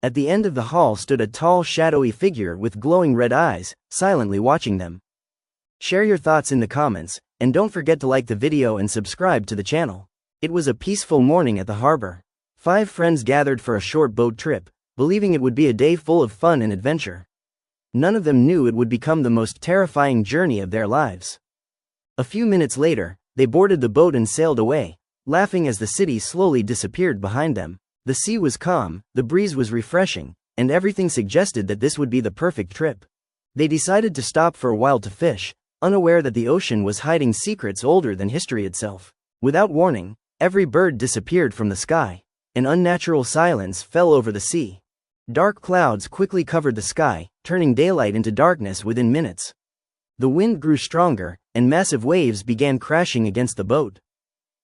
At the end of the hall stood a tall, shadowy figure with glowing red eyes, silently watching them. Share your thoughts in the comments, and don't forget to like the video and subscribe to the channel. It was a peaceful morning at the harbor. 5 friends gathered for a short boat trip, believing it would be a day full of fun and adventure. None of them knew it would become the most terrifying journey of their lives. A few minutes later, they boarded the boat and sailed away, laughing as the city slowly disappeared behind them. The sea was calm, the breeze was refreshing, and everything suggested that this would be the perfect trip. They decided to stop for a while to fish, unaware that the ocean was hiding secrets older than history itself. Without warning, every bird disappeared from the sky. An unnatural silence fell over the sea. Dark clouds quickly covered the sky, turning daylight into darkness within minutes. The wind grew stronger, and massive waves began crashing against the boat.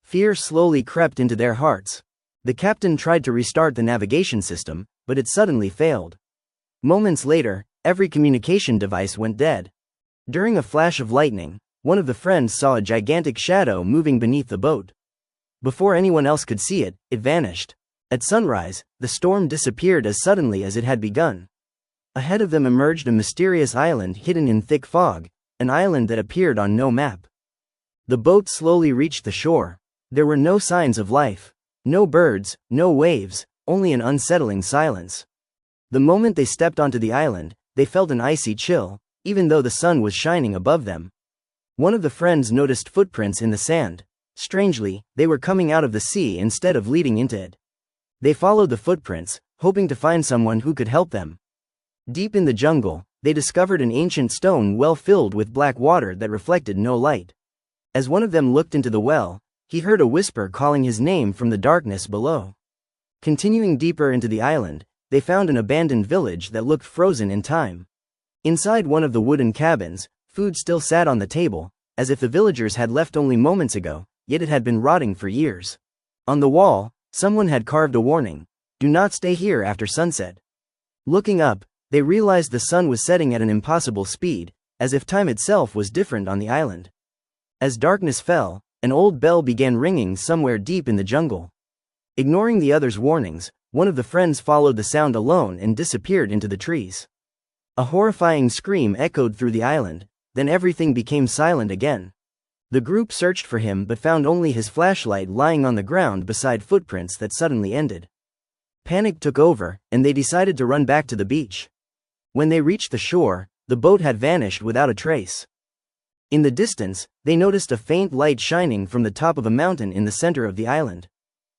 Fear slowly crept into their hearts. The captain tried to restart the navigation system, but it suddenly failed. Moments later, every communication device went dead. During a flash of lightning, one of the friends saw a gigantic shadow moving beneath the boat. Before anyone else could see it, it vanished. At sunrise, the storm disappeared as suddenly as it had begun. Ahead of them emerged a mysterious island hidden in thick fog, an island that appeared on no map. The boat slowly reached the shore. There were no signs of life. No birds, no waves, only an unsettling silence. The moment they stepped onto the island, they felt an icy chill, even though the sun was shining above them. One of the friends noticed footprints in the sand. Strangely, they were coming out of the sea instead of leading into it. They followed the footprints, hoping to find someone who could help them. Deep in the jungle, they discovered an ancient stone well filled with black water that reflected no light. As one of them looked into the well, he heard a whisper calling his name from the darkness below. Continuing deeper into the island, they found an abandoned village that looked frozen in time. Inside one of the wooden cabins, food still sat on the table, as if the villagers had left only moments ago, yet it had been rotting for years. On the wall, someone had carved a warning: "Do not stay here after sunset." Looking up, they realized the sun was setting at an impossible speed, as if time itself was different on the island. As darkness fell, an old bell began ringing somewhere deep in the jungle. Ignoring the others' warnings, one of the friends followed the sound alone and disappeared into the trees. A horrifying scream echoed through the island, then everything became silent again. The group searched for him but found only his flashlight lying on the ground beside footprints that suddenly ended. Panic took over, and they decided to run back to the beach. When they reached the shore, the boat had vanished without a trace. In the distance, they noticed a faint light shining from the top of a mountain in the center of the island.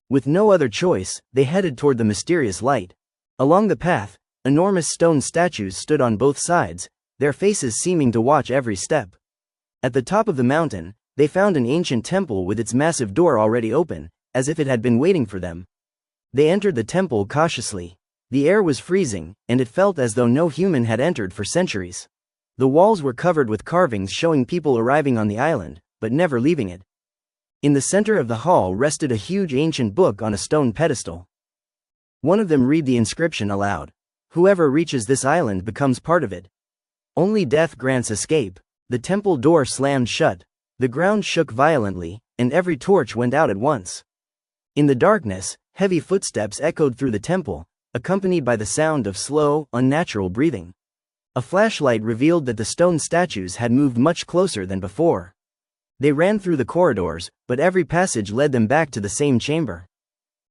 With no other choice, they headed toward the mysterious light. Along the path, enormous stone statues stood on both sides, their faces seeming to watch every step. At the top of the mountain, they found an ancient temple with its massive door already open, as if it had been waiting for them. They entered the temple cautiously. The air was freezing, and it felt as though no human had entered for centuries. The walls were covered with carvings showing people arriving on the island, but never leaving it. In the center of the hall rested a huge ancient book on a stone pedestal. One of them read the inscription aloud: "Whoever reaches this island becomes part of it. Only death grants escape." The temple door slammed shut. The ground shook violently, and every torch went out at once. In the darkness, heavy footsteps echoed through the temple, accompanied by the sound of slow, unnatural breathing. A flashlight revealed that the stone statues had moved much closer than before. They ran through the corridors, but every passage led them back to the same chamber.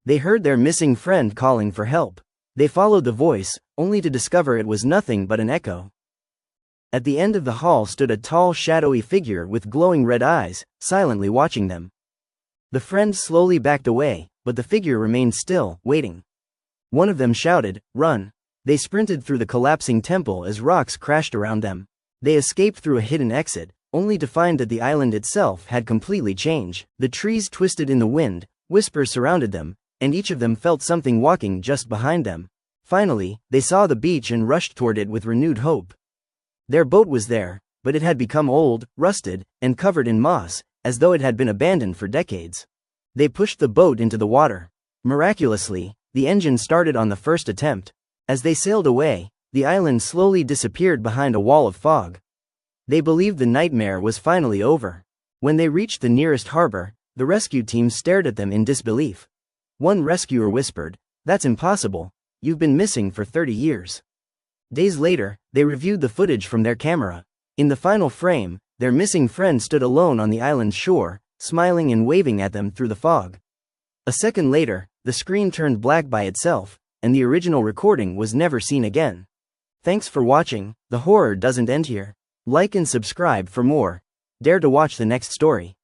They heard their missing friend calling for help. They followed the voice, only to discover it was nothing but an echo. At the end of the hall stood a tall, shadowy figure with glowing red eyes, silently watching them. The friends slowly backed away, but the figure remained still, waiting. One of them shouted, "Run!" They sprinted through the collapsing temple as rocks crashed around them. They escaped through a hidden exit, only to find that the island itself had completely changed. The trees twisted in the wind, whispers surrounded them, and each of them felt something walking just behind them. Finally, they saw the beach and rushed toward it with renewed hope. Their boat was there, but it had become old, rusted, and covered in moss, as though it had been abandoned for decades. They pushed the boat into the water. Miraculously, the engine started on the first attempt. As they sailed away, the island slowly disappeared behind a wall of fog. They believed the nightmare was finally over. When they reached the nearest harbor, the rescue team stared at them in disbelief. One rescuer whispered, "That's impossible. You've been missing for 30 years. Days later, they reviewed the footage from their camera. In the final frame, their missing friend stood alone on the island's shore, smiling and waving at them through the fog. A second later, the screen turned black by itself, and the original recording was never seen again. Thanks for watching. The horror doesn't end here. Like and subscribe for more. Dare to watch the next story.